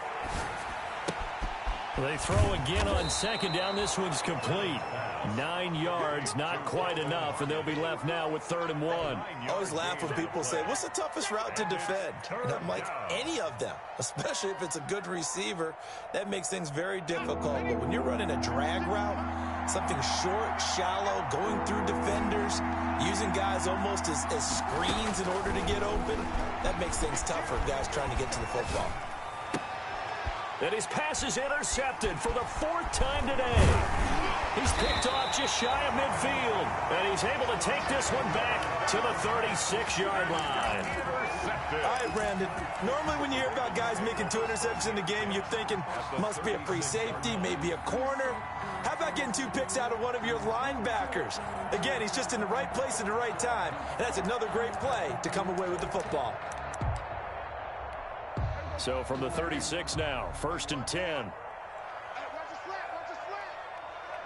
They throw again on second down. This one's complete. 9 yards, not quite enough, and they'll be left now with 3rd and 1. I always laugh when people say, what's the toughest route to defend? And I'm like, any of them, especially if it's a good receiver. That makes things very difficult. But when you're running a drag route, something short, shallow, going through defenders, using guys almost as screens in order to get open, that makes things tougher, guys trying to get to the football. And his pass is intercepted for the 4th time today. He's picked off just shy of midfield. And he's able to take this one back to the 36-yard line. All right, Brandon. Normally when you hear about guys making 2 interceptions in the game, you're thinking must be a free safety, maybe a corner. How about getting 2 picks out of one of your linebackers? Again, he's just in the right place at the right time. And that's another great play to come away with the football. So from the 36 now, 1st and 10. Hey, watch the slant, watch the slant.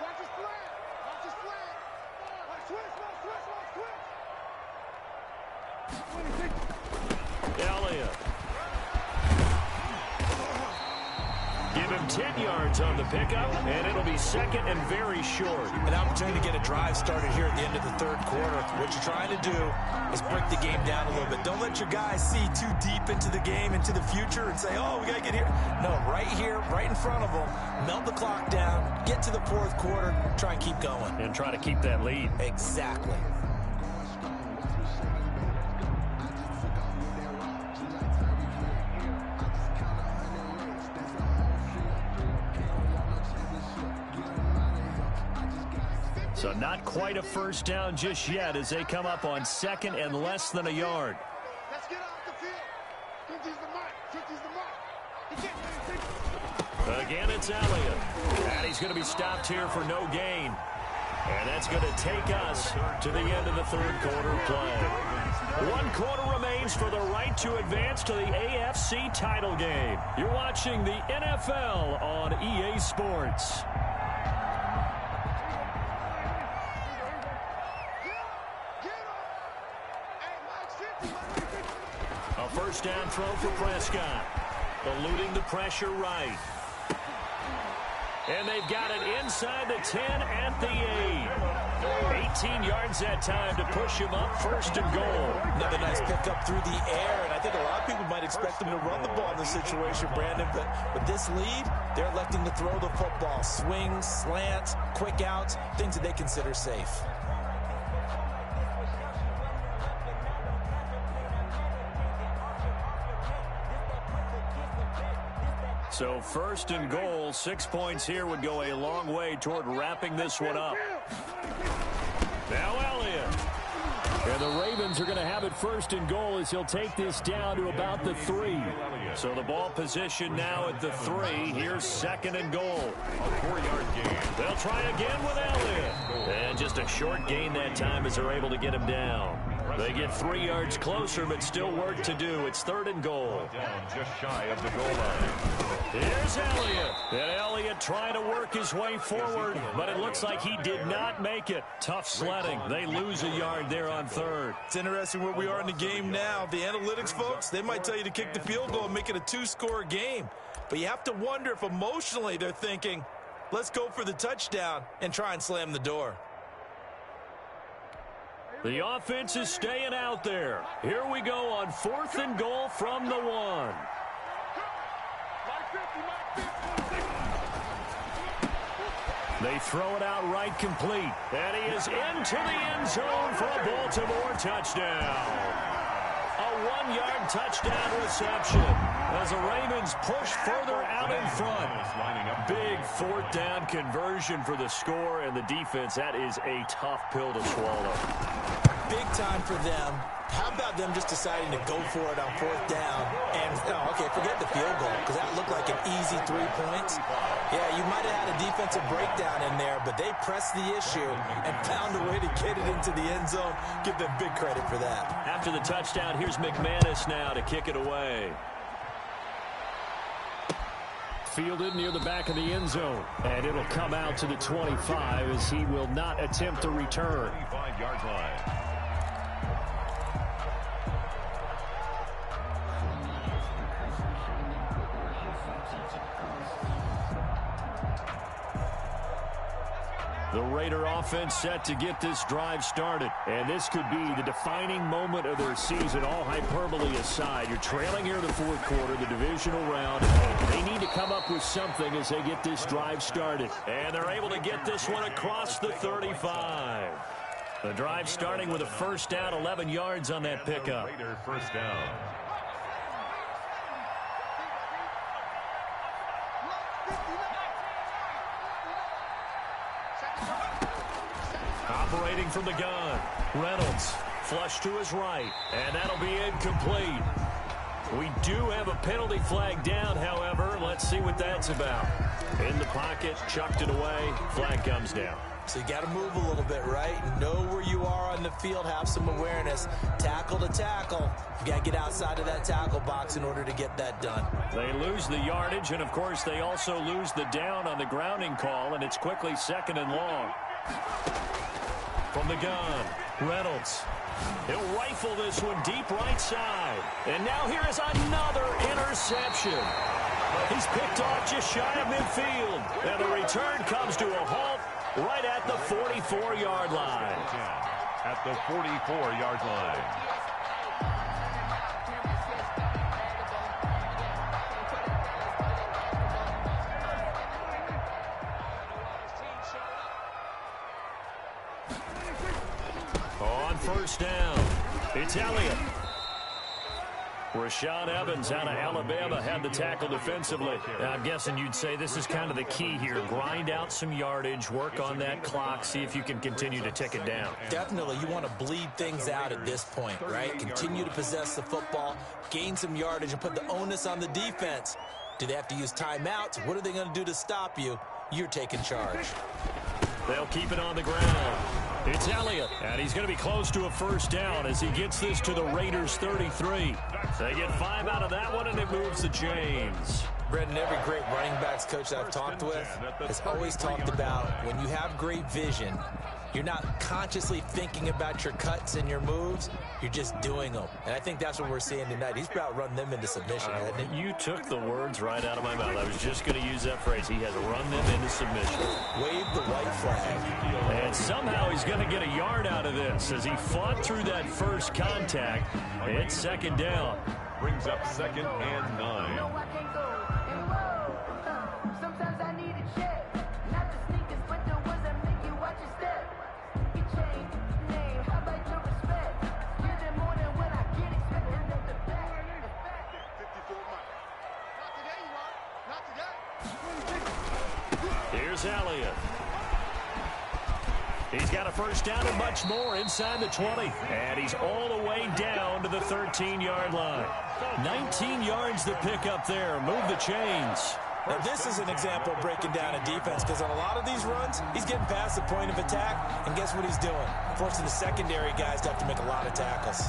Watch the slant, watch the slant. Switch. Elliott. Give him 10 yards on the pickup, and it'll be 2nd and very short. An opportunity to get a drive started here at the end of the 3rd quarter. What you're trying to do is break the game down a little bit. Don't let your guys see too deep into the game, into the future, and say, oh, we got to get here. No, right here, right in front of them, melt the clock down, get to the 4th quarter, try and keep going. And try to keep that lead. Exactly. So not quite a first down just yet as they come up on 2nd and less than a yard. Let's get off the field. 50's the mark. Again, it's Elliott. And he's going to be stopped here for no gain. And that's going to take us to the end of the 3rd quarter play. 1 quarter remains for the right to advance to the AFC title game. You're watching the NFL on EA Sports. A first down throw for Prescott. Eluding the pressure right. And they've got it inside the 10 at the 8. 18 yards that time to push him up 1st and goal. Another nice pickup through the air, and I think a lot of people might expect them to run the ball in this situation, Brandon, but with this lead, they're electing to throw the football. Swings, slants, quick outs, things that they consider safe. So 1st and goal, 6 points here would go a long way toward wrapping this one up. Now Elliott. the Ravens are going to have it 1st and goal as he'll take this down to about the 3. So the ball position now at the 3. Here's 2nd and goal. A 4-yard gain. They'll try again with Elliott. And just a short gain that time as they're able to get him down. They get 3 yards closer, but still work to do. It's 3rd and goal. Down just shy of the goal line. Here's Elliott. And Elliott trying to work his way forward, but it looks like he did not make it. Tough sledding. They lose a yard there on 3rd. It's interesting where we are in the game now. The analytics folks, they might tell you to kick the field goal and make it a 2-score game. But you have to wonder if emotionally they're thinking, let's go for the touchdown and try and slam the door. The offense is staying out there. Here we go on 4th and goal from the 1. They throw it out right complete. And he is into the end zone for a Baltimore touchdown. A 1-yard touchdown reception as the Ravens push further out in front. Big 4th down conversion for the score, and the defense, that is a tough pill to swallow. Big time for them. How about them just deciding to go for it on 4th down? And, okay, forget the field goal, because that looked like an easy 3 points. Yeah, you might have had a defensive breakdown in there, but they pressed the issue and found a way to get it into the end zone. Give them big credit for that. After the touchdown, here's McManus now to kick it away. Fielded near the back of the end zone. And it'll come out to the 25 as he will not attempt to return. 25-yard line. The Raider offense set to get this drive started. And this could be the defining moment of their season, all hyperbole aside. You're trailing here in the 4th quarter, the divisional round. They need to come up with something as they get this drive started. And they're able to get this one across the 35. The drive starting with a 1st down, 11 yards on that pickup. Raider 1st down. Operating from the gun, Reynolds flush to his right, and that'll be incomplete. We do have a penalty flag down, however. Let's see what that's about. In the pocket, chucked it away, flag comes down. So you got to move a little bit, right? Know where you are on the field, have some awareness. Tackle to tackle. You got to get outside of that tackle box in order to get that done. They lose the yardage, and of course they also lose the down on the grounding call, and it's quickly 2nd and long. From the gun, Reynolds. He'll rifle this one deep right side. And now here is another interception. He's picked off just shy of midfield. And the return comes to a halt right at the 44-yard line. At the 44-yard line. On 1st down, it's Elliott. Rashaan Evans out of Alabama had the tackle defensively. I'm guessing you'd say this is kind of the key here. Grind out some yardage, work on that clock, see if you can continue to tick it down. Definitely, you want to bleed things out at this point, right? Continue to possess the football, gain some yardage, and put the onus on the defense. Do they have to use timeouts? What are they going to do to stop you? You're taking charge. They'll keep it on the ground. It's Elliott, and he's going to be close to a 1st down as he gets this to the Raiders' 33. They get 5 out of that one, and it moves the chains. Brendan, every great running backs coach that I've talked with has always talked about when you have great vision, you're not consciously thinking about your cuts and your moves. You're just doing them. And I think that's what we're seeing tonight. He's about run them into submission, hasn't he? You took the words right out of my mouth. I was just going to use that phrase. He has run them into submission. Wave the white flag. And somehow he's going to get a yard out of this as he fought through that first contact. It's 2nd down. Brings up 2nd and 9. Here's Elliott. He's got a first down and much more inside the 20. And he's all the way down to the 13-yard line. 19 yards to pick up there. Move the chains. Now, this is an example of breaking down a defense because on a lot of these runs, he's getting past the point of attack, and guess what he's doing? Forcing the secondary guys to have to make a lot of tackles.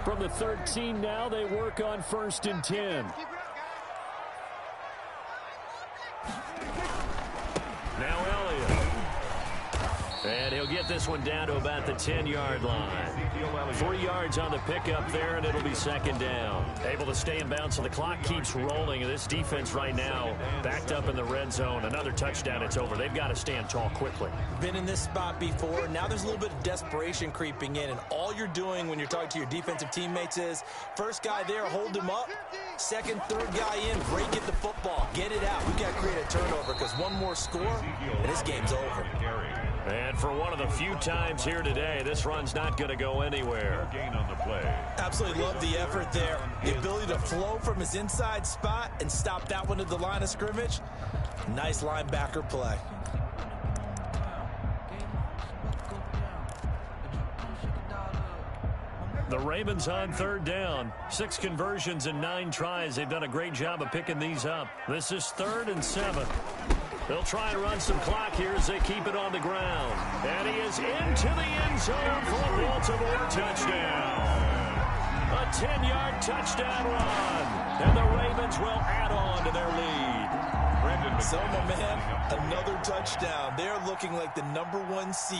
From the 13 now, they work on 1st and 10. Now Elliott. And he'll get this one down to about the 10-yard line. 3 yards on the pickup there, and it'll be 2nd down. Able to stay in bounds, so the clock keeps rolling. This defense right now backed up in the red zone. Another touchdown, it's over. They've got to stand tall quickly. Been in this spot before. Now there's a little bit of desperation creeping in, and all you're doing when you're talking to your defensive teammates is first guy there, hold him up. Second, third guy in, break it the football. Get it out. We've got to create a turnover because one more score, and this game's over. And for one of the few times here today, this run's not going to go anywhere. Gain on the play. Absolutely love the effort there. The ability to flow from his inside spot and stop that one at the line of scrimmage. Nice linebacker play. The Ravens on 3rd down. 6 conversions and 9 tries. They've done a great job of picking these up. This is 3rd and 7. They'll try and run some clock here as they keep it on the ground. And he is into the end zone for a Baltimore touchdown. A 10-yard touchdown run. And the Ravens will add on to their lead. So, my man, another touchdown. They're looking like the #1 seed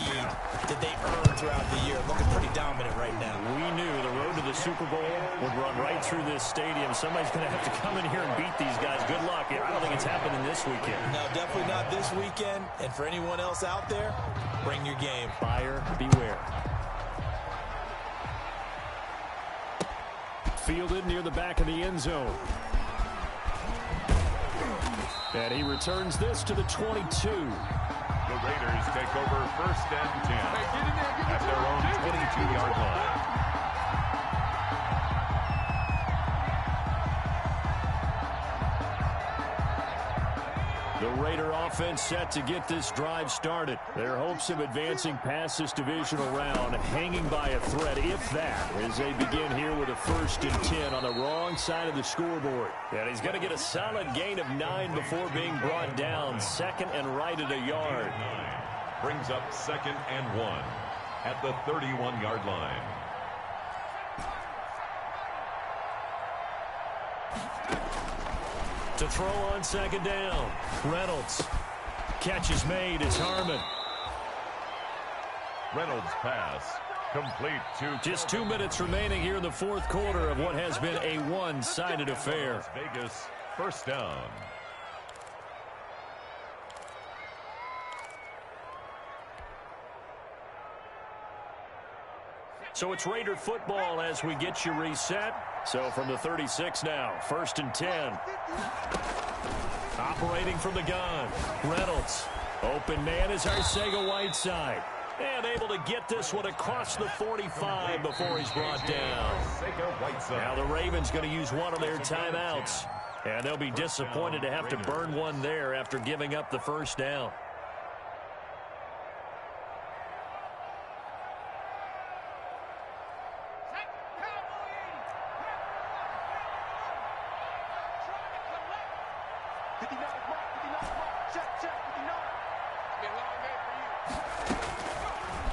that they earned throughout the year. Looking pretty dominant right now. We knew the road to the Super Bowl would run right through this stadium. Somebody's going to have to come in here and beat these guys. Good luck. I don't think it's happening this weekend. No, definitely not this weekend. And for anyone else out there, bring your game. Buyer beware. Fielded near the back of the end zone. And he returns this to the 22. The Raiders take over 1st and 10 at their own 22-yard line. The Raider offense set to get this drive started. Their hopes of advancing past this divisional round hanging by a thread, if that, as they begin here with a 1st and 10 on the wrong side of the scoreboard. And he's going to get a solid gain of 9 before being brought down. 2nd and right at a yard. Brings up 2nd and 1 at the 31-yard line. To throw on 2nd down. Reynolds. Catch is made. It's Harmon. Reynolds pass complete to just 2 minutes remaining here in the 4th quarter of what has been a one-sided affair. Las Vegas, 1st down. So it's Raider football as we get you reset. So from the 36 now, 1st and 10. Operating from the gun. Reynolds. Open man is Arcega-Whiteside. And able to get this one across the 45 before he's brought down. Now the Ravens going to use one of their timeouts. And they'll be disappointed to have to burn one there after giving up the 1st down.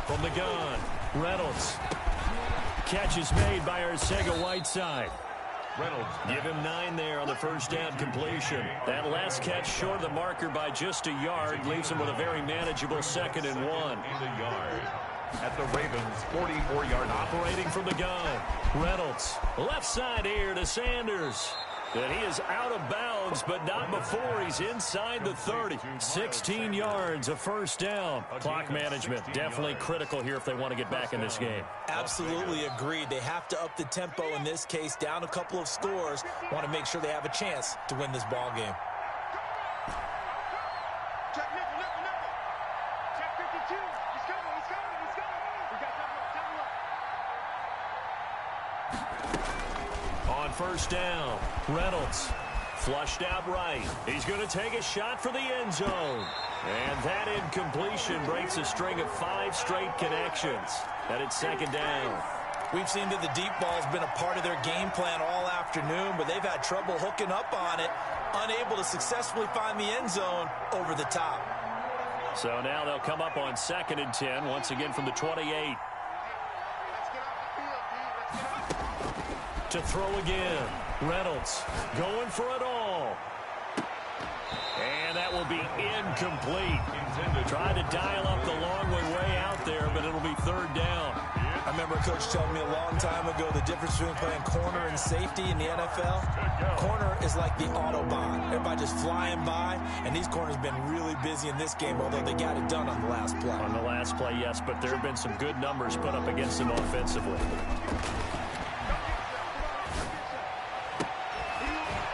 From the gun, Reynolds. Catch is made by Arcega-Whiteside. Reynolds. Give him 9 there on the 1st down completion. That last catch short of the marker by just a yard leaves him with a very manageable 2nd and 1. And a yard at the Ravens' 44-yard. Operating from the gun, Reynolds. Left side here to Sanders. And he is out of bounds, but not before he's inside the 30. 16 yards, a 1st down. Clock management definitely critical here if they want to get back in this game. Absolutely agreed. They have to up the tempo in this case, down a couple of scores. Want to make sure they have a chance to win this ball game. Check nickel. Check 52. He's coming. We got double up. On first down, Reynolds flushed out right. He's going to take a shot for the end zone. And that incompletion breaks a string of 5 straight connections. And it's second down. We've seen that the deep ball's been a part of their game plan all afternoon, but they've had trouble hooking up on it, unable to successfully find the end zone over the top. So now they'll come up on 2nd and 10, once again from the 28. To throw again. Reynolds going for it all. And that will be incomplete. Tried to dial up the long way out there, but it'll be 3rd down. I remember a coach telling me a long time ago the difference between playing corner and safety in the NFL. Corner is like the Autobahn. Everybody just flying by, and these corners have been really busy in this game, although they got it done on the last play. On the last play, yes, but there have been some good numbers put up against them offensively.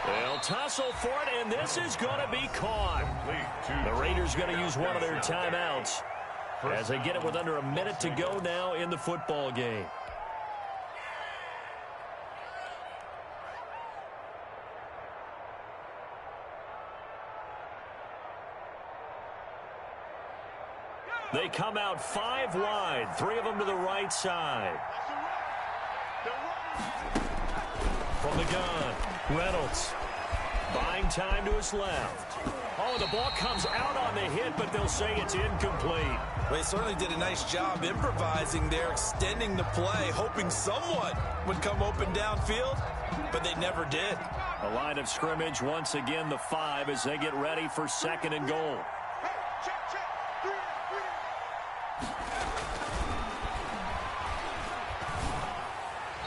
They'll tussle for it, and this is going to be caught. The Raiders going to use one of their timeouts as they get it with under a minute to go now in the football game. They come out 5 wide, 3 of them to the right side. From the gun, Reynolds buying time to his left. Oh, the ball comes out on the hit, but they'll say it's incomplete. They certainly did a nice job improvising there, extending the play, hoping someone would come open downfield, but they never did. A line of scrimmage once again, the 5, as they get ready for 2nd and goal.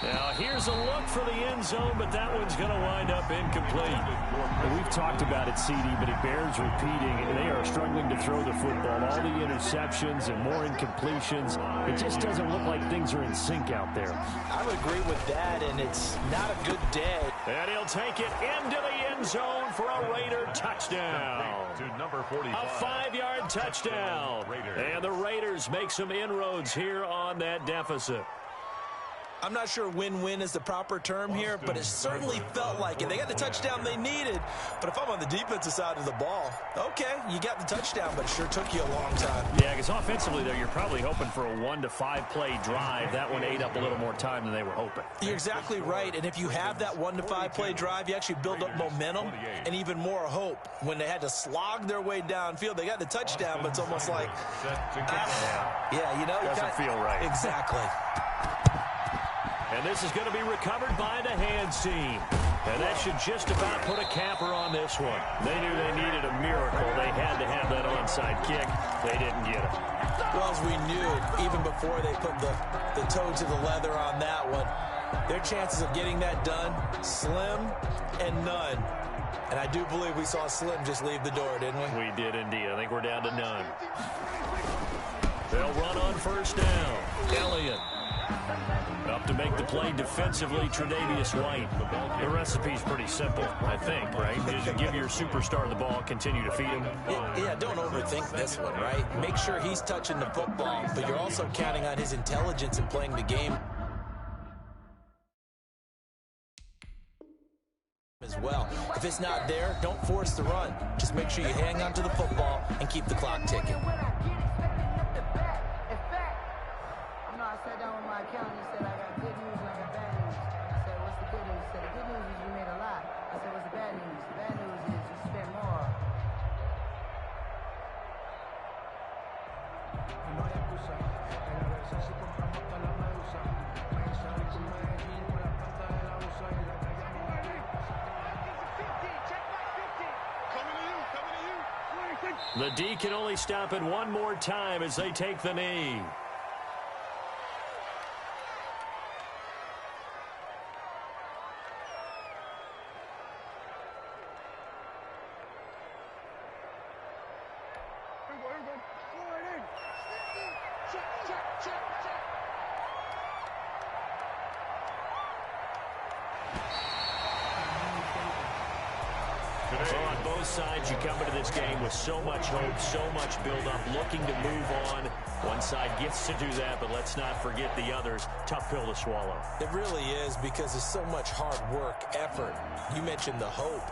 Now, here's a look for the end zone, but that one's going to wind up incomplete. We've talked about it, CD, but it bears repeating. They are struggling to throw the football. All the interceptions and more incompletions. It just doesn't look like things are in sync out there. I would agree with that, and it's not a good day. And he'll take it into the end zone for a Raider touchdown. To number 45. A 5-yard touchdown. And the Raiders make some inroads here on that deficit. I'm not sure win-win is the proper term here, but it certainly felt like it. They got the touchdown they needed, but if I'm on the defensive side of the ball, okay, you got the touchdown, but it sure took you a long time. Yeah, because offensively, though, you're probably hoping for a 1 to 5 play drive. That one ate up a little more time than they were hoping. You're exactly right, and if you have that 1 to 5 play drive, you actually build up momentum and even more hope. When they had to slog their way downfield, they got the touchdown, but it's almost like, yeah, you know. Doesn't feel right. Exactly. And this is going to be recovered by the hands team. And that should just about put a capper on this one. They knew they needed a miracle. They had to have that onside kick. They didn't get it. Well, as we knew, even before they put the toe to the leather on that one, their chances of getting that done, slim and none. And I do believe we saw Slim just leave the door, didn't we? We did indeed. I think we're down to none. They'll run on first down. Elliott. Up to make the play defensively, Tre'Davious White. The recipe's pretty simple, I think, right? Just give your superstar the ball, continue to feed him. Yeah, don't overthink this one, right? Make sure he's touching the football, but you're also counting on his intelligence in playing the game as well. If it's not there, don't force the run. Just make sure you hang on to the football and keep the clock ticking. I sat down with my accountant and said, I got good news and I got bad news. I said, what's the good news? He said, the good news is you made a lot. I said, what's the bad news? The bad news is you spent more. No hay excusa, en la versión si compramos toda la medusa, pensar con Medellín con la planta de la usa y la callamos. The D can only stop it one more time as they take the knee. today. Well, on both sides, you come into this game with so much hope, so much build-up, looking to move on. One side gets to do that, but let's not forget the others. Tough pill to swallow. It really is, because there's so much hard work, effort. You mentioned the hope.